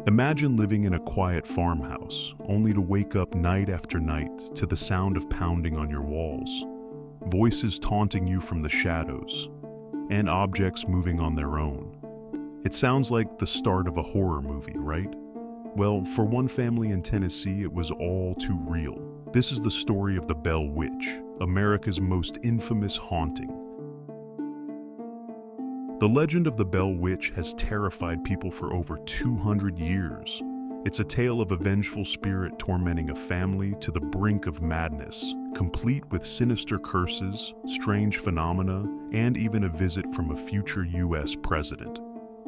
Imagine living in a quiet farmhouse, only to wake up night after night to the sound of pounding on your walls, voices taunting you from the shadows, and objects moving on their own. It sounds like the start of a horror movie, right? Well, for one family in Tennessee, it was all too real. This is the story of the Bell Witch, America's most infamous haunting. The legend of the Bell Witch has terrified people for over 200 years. It's a tale of a vengeful spirit tormenting a family to the brink of madness, complete with sinister curses, strange phenomena, and even a visit from a future U.S. president.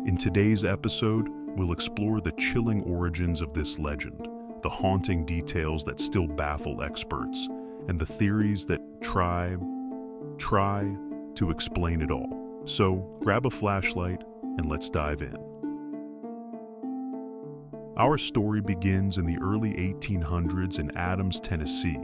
In today's episode, we'll explore the chilling origins of this legend, the haunting details that still baffle experts, and the theories that try to explain it all. So, grab a flashlight and let's dive in. Our story begins in the early 1800s in Adams, Tennessee,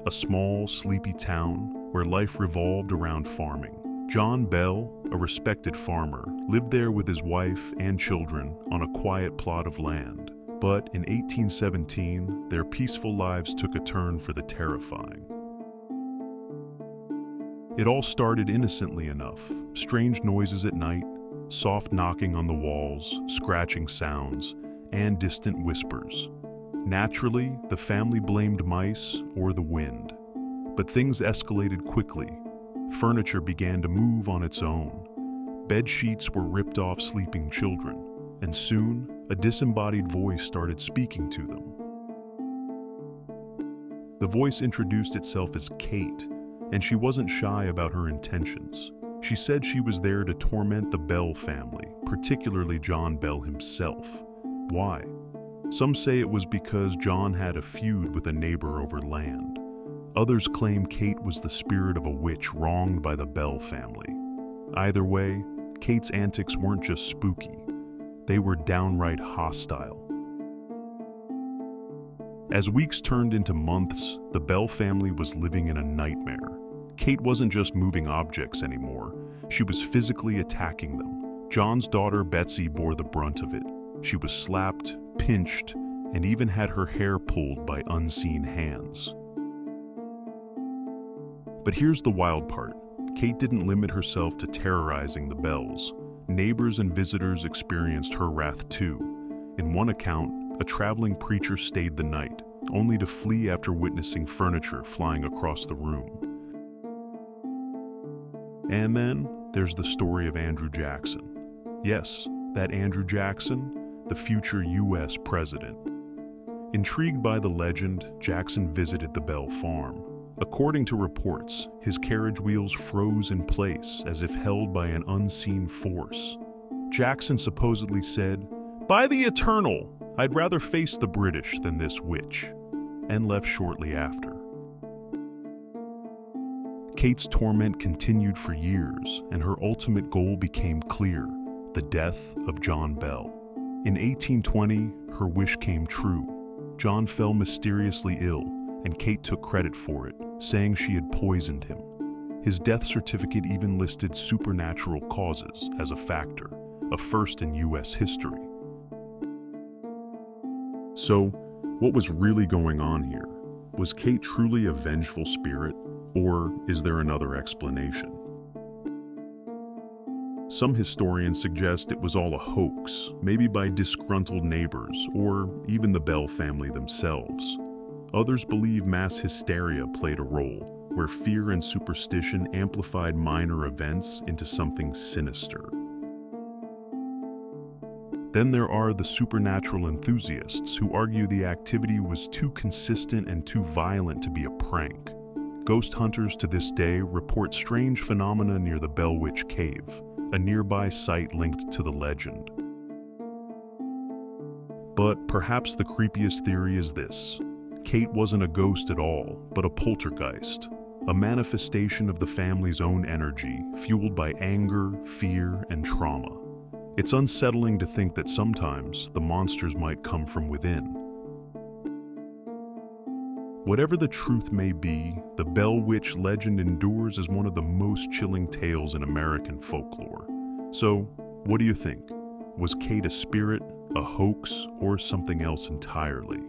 a small, sleepy town where life revolved around farming. John Bell, a respected farmer, lived there with his wife and children on a quiet plot of land. But in 1817, their peaceful lives took a turn for the terrifying. It all started innocently enough. Strange noises at night, soft knocking on the walls, scratching sounds, and distant whispers. Naturally, the family blamed mice or the wind. But things escalated quickly. Furniture began to move on its own. Bed sheets were ripped off sleeping children, and soon, a disembodied voice started speaking to them. The voice introduced itself as Kate, and she wasn't shy about her intentions. She said she was there to torment the Bell family, particularly John Bell himself. Why? Some say it was because John had a feud with a neighbor over land. Others claim Kate was the spirit of a witch wronged by the Bell family. Either way, Kate's antics weren't just spooky. They were downright hostile. As weeks turned into months, the Bell family was living in a nightmare. Kate wasn't just moving objects anymore. She was physically attacking them. John's daughter Betsy bore the brunt of it. She was slapped, pinched, and even had her hair pulled by unseen hands. But here's the wild part. Kate didn't limit herself to terrorizing the Bells. Neighbors and visitors experienced her wrath too. In one account, a traveling preacher stayed the night, only to flee after witnessing furniture flying across the room. And then there's the story of Andrew Jackson. Yes, that Andrew Jackson, the future U.S. president. Intrigued by the legend, Jackson visited the Bell farm. According to reports, his carriage wheels froze in place as if held by an unseen force. Jackson supposedly said, "By the Eternal, I'd rather face the British than this witch," and left shortly after. Kate's torment continued for years, and her ultimate goal became clear: the death of John Bell. In 1820, her wish came true. John fell mysteriously ill, and Kate took credit for it, saying she had poisoned him. His death certificate even listed supernatural causes as a factor, a first in U.S. history. So, what was really going on here? Was Kate truly a vengeful spirit, or is there another explanation? Some historians suggest it was all a hoax, maybe by disgruntled neighbors or even the Bell family themselves. Others believe mass hysteria played a role, where fear and superstition amplified minor events into something sinister. Then there are the supernatural enthusiasts who argue the activity was too consistent and too violent to be a prank. Ghost hunters to this day report strange phenomena near the Bell Witch Cave, a nearby site linked to the legend. But perhaps the creepiest theory is this: Kate wasn't a ghost at all, but a poltergeist, a manifestation of the family's own energy, fueled by anger, fear, and trauma. It's unsettling to think that sometimes the monsters might come from within. Whatever the truth may be, the Bell Witch legend endures as one of the most chilling tales in American folklore. So, what do you think? Was Kate a spirit, a hoax, or something else entirely?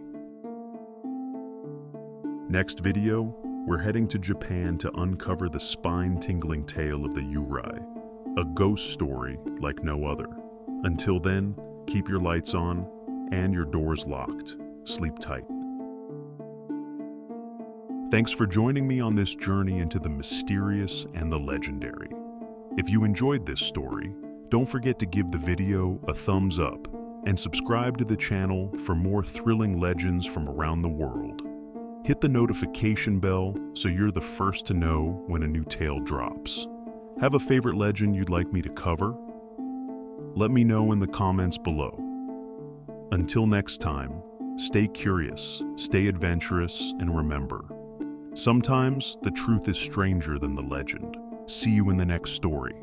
Next video, we're heading to Japan to uncover the spine-tingling tale of the eerie, a ghost story like no other. Until then, keep your lights on and your doors locked. Sleep tight. Thanks for joining me on this journey into the mysterious and the legendary. If you enjoyed this story, don't forget to give the video a thumbs up and subscribe to the channel for more thrilling legends from around the world. Hit the notification bell so you're the first to know when a new tale drops. Have a favorite legend you'd like me to cover? Let me know in the comments below. Until next time, stay curious, stay adventurous, and remember, sometimes the truth is stranger than the legend. See you in the next story.